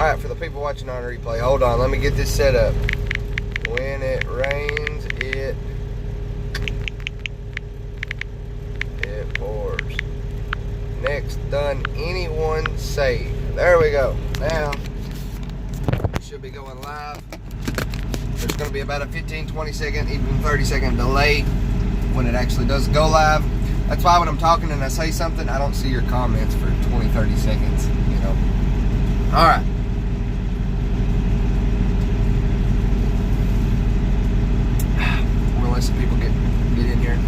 Alright, for the people watching on replay, hold on, let me get this set up. When it rains, it pours. Next done, anyone save. There we go. Now, we should be going live. There's going to be about a 15-20 second, even 30-second delay when it actually does go live. That's why when I'm talking and I say something, I don't see your comments for 20-30 seconds, you know. Alright. We'll let some people get in here.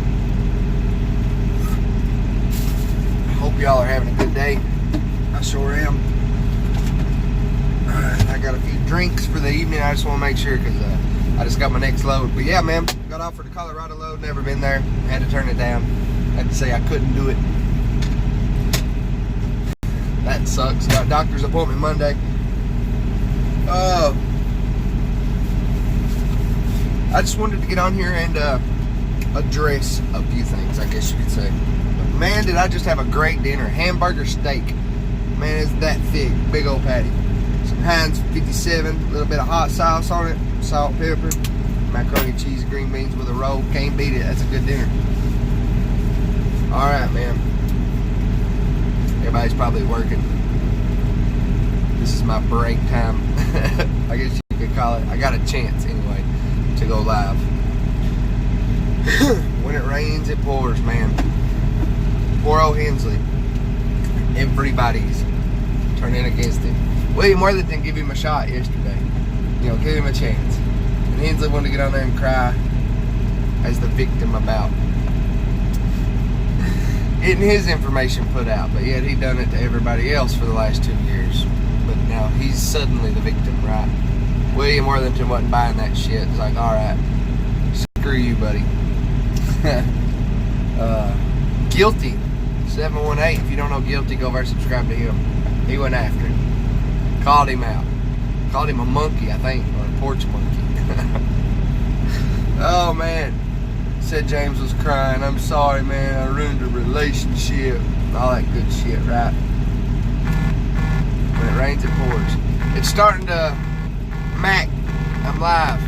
I hope y'all are having a good day. I sure am. Alright, I got a few drinks for the evening. I just want to make sure because I just got my next load. But yeah, man, got offered a Colorado load. Never been there. Had to turn it down. Had to say I couldn't do it. That sucks. Got a doctor's appointment Monday. I just wanted to get on here and address a few things, I guess you could say. But man, did I just have a great dinner. Hamburger steak. Man, it's that thick. Big old patty. Some Heinz 57. A little bit of hot sauce on it. Salt, pepper. Macaroni, cheese, green beans with a roll. Can't beat it. That's a good dinner. Alright, man. Everybody's probably working. This is my break time. I guess you could call it. I got a chance, anyway, to go live. When it rains, it pours, man. Poor old Hensley. Everybody's turning against him. William Worthington gave him a shot yesterday. You know, give him a chance. And Hensley wanted to get on there and cry as the victim about getting his information put out, but yet he done it to everybody else for the last 2 years. But now he's suddenly the victim, right? William Worthington wasn't buying that shit. It's like, alright, screw you, buddy. Guilty 718. If you don't know Guilty, go over and subscribe to him. He went after him. Called him out. Called him a monkey, I think, or a porch monkey. Oh, man. Said James was crying. I'm sorry, man. I ruined a relationship. All that good shit, right? When it rains, it pours. It's starting to... Mac, I'm live.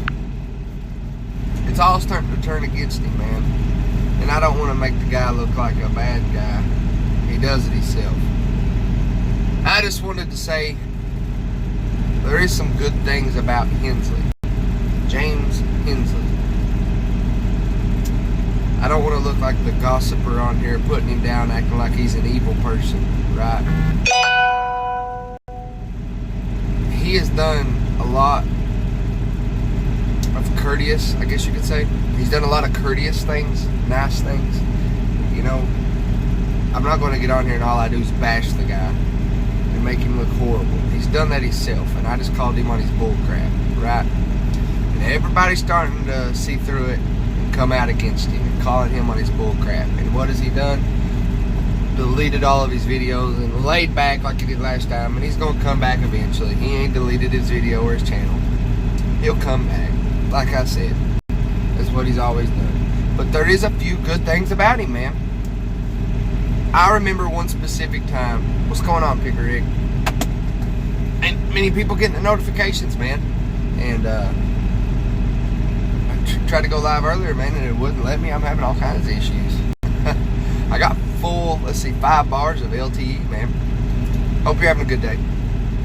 It's all starting to turn against him, man. And I don't want to make the guy look like a bad guy. He does it himself. I just wanted to say there is some good things about Hensley. James Hensley. I don't want to look like the gossiper on here, putting him down, acting like he's an evil person, right? He has done a lot of courteous, I guess you could say. He's done a lot of courteous things, nice things. You know, I'm not going to get on here and all I do is bash the guy and make him look horrible. He's done that himself, and I just called him on his bull crap, right? And everybody's starting to see through it and come out against him and calling him on his bull crap. And what has he done? Deleted all of his videos and laid back like he did last time, and he's going to come back eventually. He ain't deleted his video or his channel. He'll come back, like I said. That's what he's always done. But there is a few good things about him, man. I remember one specific time. What's going on, Picker Rick? And many people getting the notifications, man. And I tried to go live earlier, man, and it wouldn't let me. I'm having all kinds of issues. I got full, let's see, 5 bars of LTE, man. Hope you're having a good day.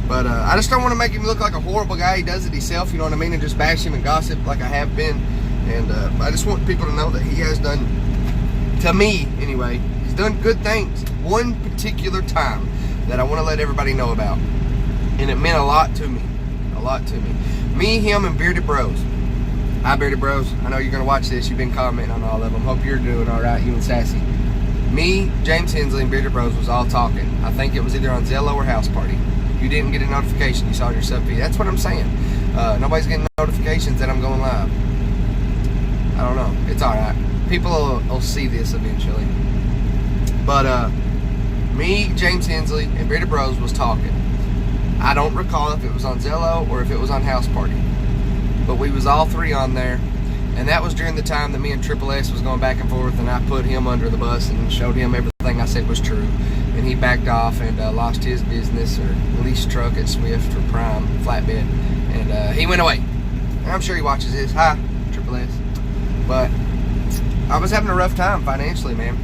But I just don't want to make him look like a horrible guy. He does it himself, you know what I mean? And just bash him and gossip like I have been. And I just want people to know that he has done, to me anyway, he's done good things. One particular time that I want to let everybody know about. And it meant a lot to me. A lot to me. Me, him, and Bearded Bros. Hi, Bearded Bros. I know you're going to watch this. You've been commenting on all of them. Hope you're doing all right, you and Sassy. Me, James Hensley, and Bearded Bros was all talking. I think it was either on Zello or House Party. You didn't get a notification. You saw your sub feed. That's what I'm saying. Nobody's getting notifications that I'm going live. I don't know. It's all right. People will see this eventually. But me, James Hensley, and Bearded Bros was talking. I don't recall if it was on Zello or if it was on House Party. But we was all three on there. And that was during the time that me and Triple S was going back and forth, and I put him under the bus and showed him everything I said was true. and he backed off and lost his business or lease truck at Swift or Prime Flatbed, and he went away. And I'm sure he watches this. Hi, Triple S. But I was having a rough time financially, man.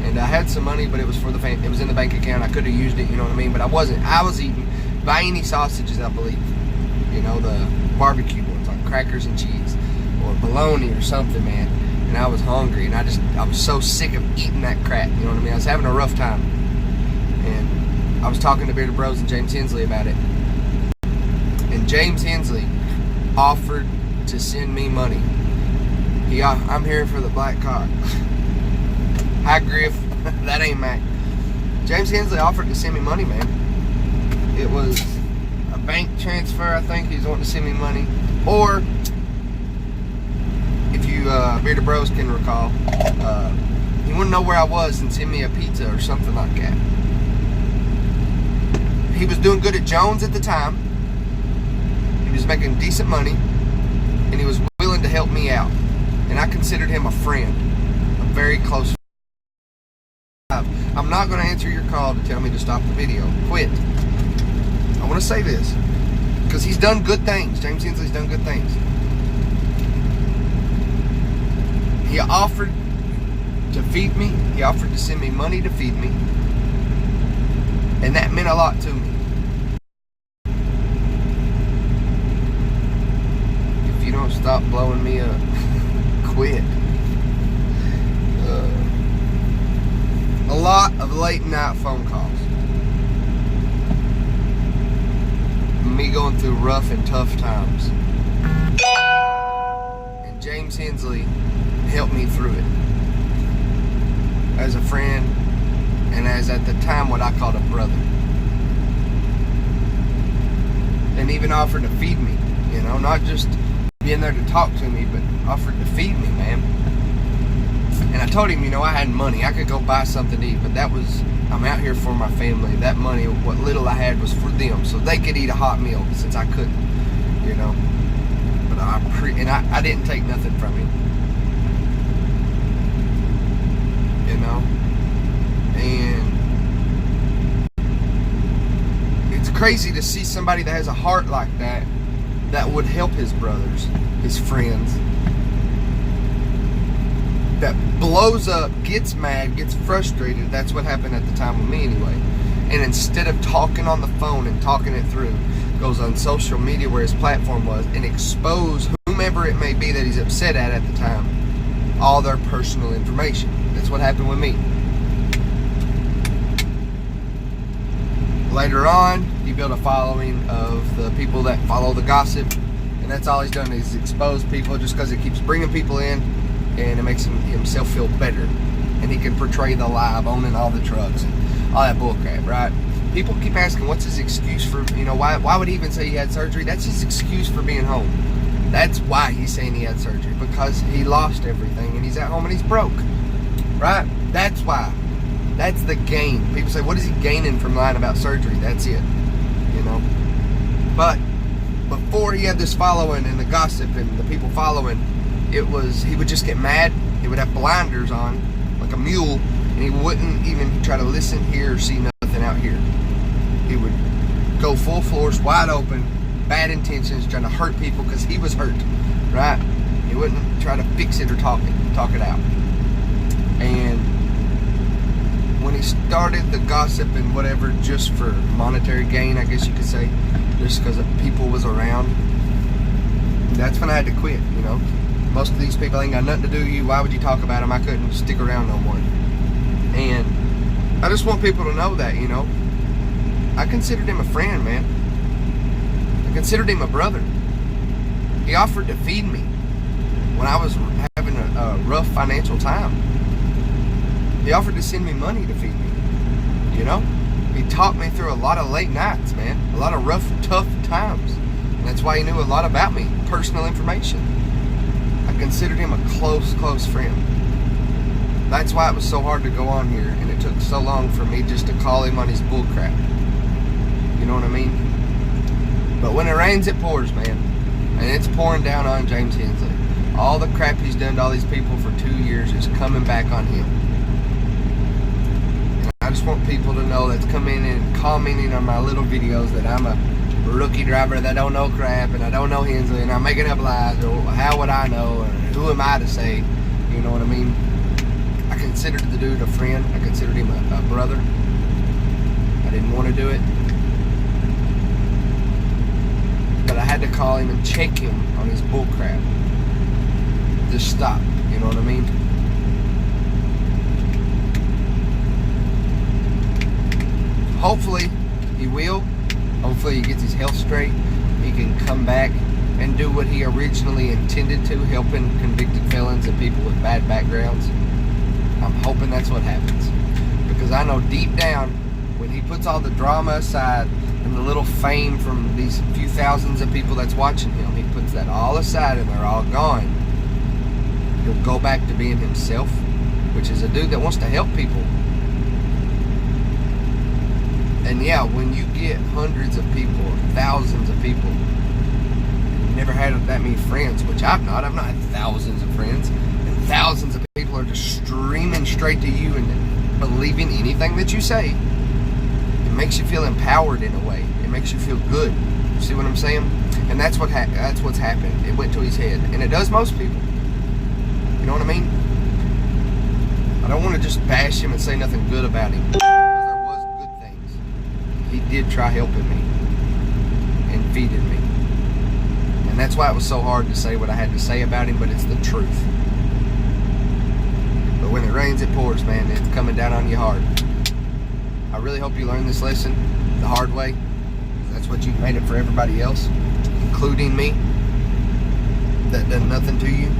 And I had some money, but it was for the it was in the bank account. I could have used it, you know what I mean? But I wasn't. I was eating Vienna sausages, I believe. You know, the barbecue ones, like crackers and cheese, or bologna or something, man. And I was hungry, and I was so sick of eating that crap. You know what I mean? I was having a rough time. And I was talking to Bearded Bros and James Hensley about it. And James Hensley offered to send me money. I'm here for the black cock. Hi, Griff. That ain't Mac. James Hensley offered to send me money, man. It was a bank transfer, I think. He's wanting to send me money. Or, if you Bearded Bros can recall, he wouldn't know where I was and send me a pizza or something like that. He was doing good at Jones at the time. He was making decent money, and he was willing to help me out. And I considered him a friend, a very close friend. I'm not going to answer your call to tell me to stop the video. Quit. I want to say this, because he's done good things. James Hensley's done good things. He offered to feed me. He offered to send me money to feed me. And that meant a lot to me. If you don't stop blowing me up, quit. A lot of late night phone calls. Me going through rough and tough times. And James Hensley helped me through it. As a friend, and as at the time what I called a brother. And even offered to feed me, you know, not just being there to talk to me, but offered to feed me, man. And I told him, you know, I had money. I could go buy something to eat, but I'm out here for my family. That money, what little I had, was for them, so they could eat a hot meal, since I couldn't, you know. But I didn't take nothing from him, you know. And it's crazy to see somebody that has a heart like that would help his brothers, his friends, that blows up, gets mad, gets frustrated. That's what happened at the time with me anyway. And instead of talking on the phone and talking it through, goes on social media where his platform was and expose whomever it may be that he's upset at the time, all their personal information. That's what happened with me. Later on, he built a following of the people that follow the gossip, and that's all he's done is expose people, just because it keeps bringing people in, and it makes himself feel better, and he can portray the lie of owning all the trucks and all that bullcrap, right? People keep asking, what's his excuse for, you know, why would he even say he had surgery? That's his excuse for being home. That's why he's saying he had surgery, because he lost everything and he's at home and he's broke, right? That's why. That's the gain. People say, what is he gaining from lying about surgery? That's it, you know. But before he had this following and the gossip and the people following, he would just get mad. He would have blinders on like a mule, and he wouldn't even try to listen, hear, or see nothing out here. He would go full floors, wide open, bad intentions, trying to hurt people because he was hurt, right? He wouldn't try to fix it or talk it out. And when he started the gossip and whatever, just for monetary gain, I guess you could say, just because people was around, that's when I had to quit, you know. Most of these people ain't got nothing to do with you. Why would you talk about them? I couldn't stick around no more. And I just want people to know that, you know, I considered him a friend, man. I considered him a brother. He offered to feed me when I was having a rough financial time. He offered to send me money to feed me, you know. He taught me through a lot of late nights, man. A lot of rough, tough times. And that's why he knew a lot about me, personal information. I considered him a close friend. That's why it was so hard to go on here, and it took so long for me just to call him on his bullcrap. You know what I mean? But when it rains, it pours, man. And it's pouring down on James Hensley. All the crap he's done to all these people for 2 years is coming back on him. And I just want people to know that's coming in and commenting on my little videos that I'm a rookie driver that don't know crap and I don't know Hensley and I'm making up lies, or how would I know, or who am I to say, you know what I mean? I considered the dude a friend. I considered him a brother. I didn't want to do it, but I had to call him and check him on his bull crap. Just stop, you know what I mean? Hopefully he will. Hopefully he gets his health straight. He can come back and do what he originally intended to, helping convicted felons and people with bad backgrounds. I'm hoping that's what happens, because I know deep down, when he puts all the drama aside and the little fame from these few thousands of people that's watching him, he puts that all aside and they're all gone, he'll go back to being himself, which is a dude that wants to help people. And yeah, when you get hundreds of people, or thousands of people, you've never had that many friends, which I've not had thousands of friends, and thousands of people are just streaming straight to you and believing anything that you say. It makes you feel empowered in a way. It makes you feel good. You see what I'm saying? And that's what's happened. It went to his head, and it does most people. You know what I mean? I don't want to just bash him and say nothing good about him, because there was good things. He did try helping me and feeding me, and that's why it was so hard to say what I had to say about him. But it's the truth. But when it rains, it pours, man. It's coming down on you hard. I really hope you learn this lesson the hard way. That's what you've made it for everybody else, including me, that done nothing to you.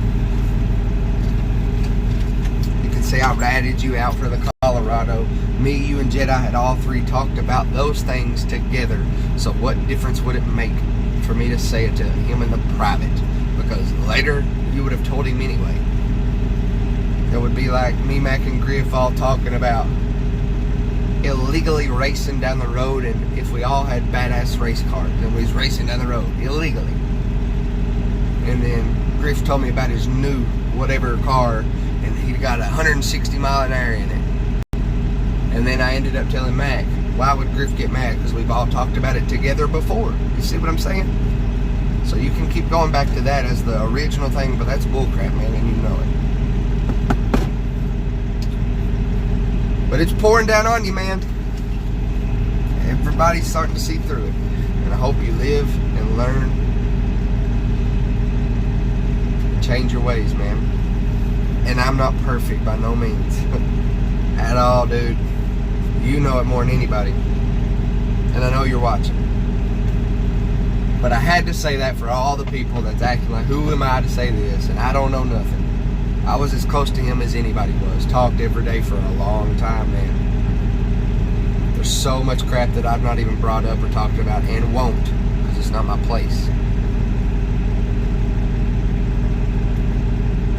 You can say I ratted you out for the Colorado. Me, you, and Jedi had all three talked about those things together. So what difference would it make for me to say it to him in the private? Because later, you would have told him anyway. It would be like me, Mac, and Griff all talking about illegally racing down the road, and if we all had badass race cars and we was racing down the road illegally, and then Griff told me about his new whatever car and he got 160 mile an hour in it, and then I ended up telling Mac, why would Griff get mad? Because we've all talked about it together before. You see what I'm saying? So you can keep going back to that as the original thing, but that's bullcrap, man, and you know it. But it's pouring down on you, man. Everybody's starting to see through it. And I hope you live and learn. Change your ways, man. And I'm not perfect by no means. At all, dude. You know it more than anybody. And I know you're watching. But I had to say that for all the people that's acting like, who am I to say this? And I don't know nothing. I was as close to him as anybody was. Talked every day for a long time, man. There's so much crap that I've not even brought up or talked about, and won't, because it's not my place.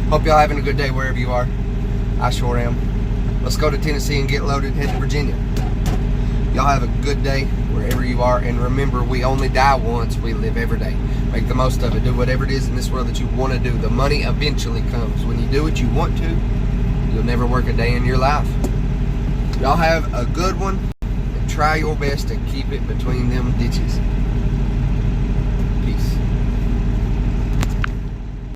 Hope y'all having a good day wherever you are. I sure am. Let's go to Tennessee and get loaded and head to Virginia. Y'all have a good day wherever you are, and remember, we only die once. We live every day. Make the most of it. Do whatever it is in this world that you want to do. The money eventually comes. When you do what you want to, you'll never work a day in your life. Y'all have a good one, and try your best to keep it between them ditches.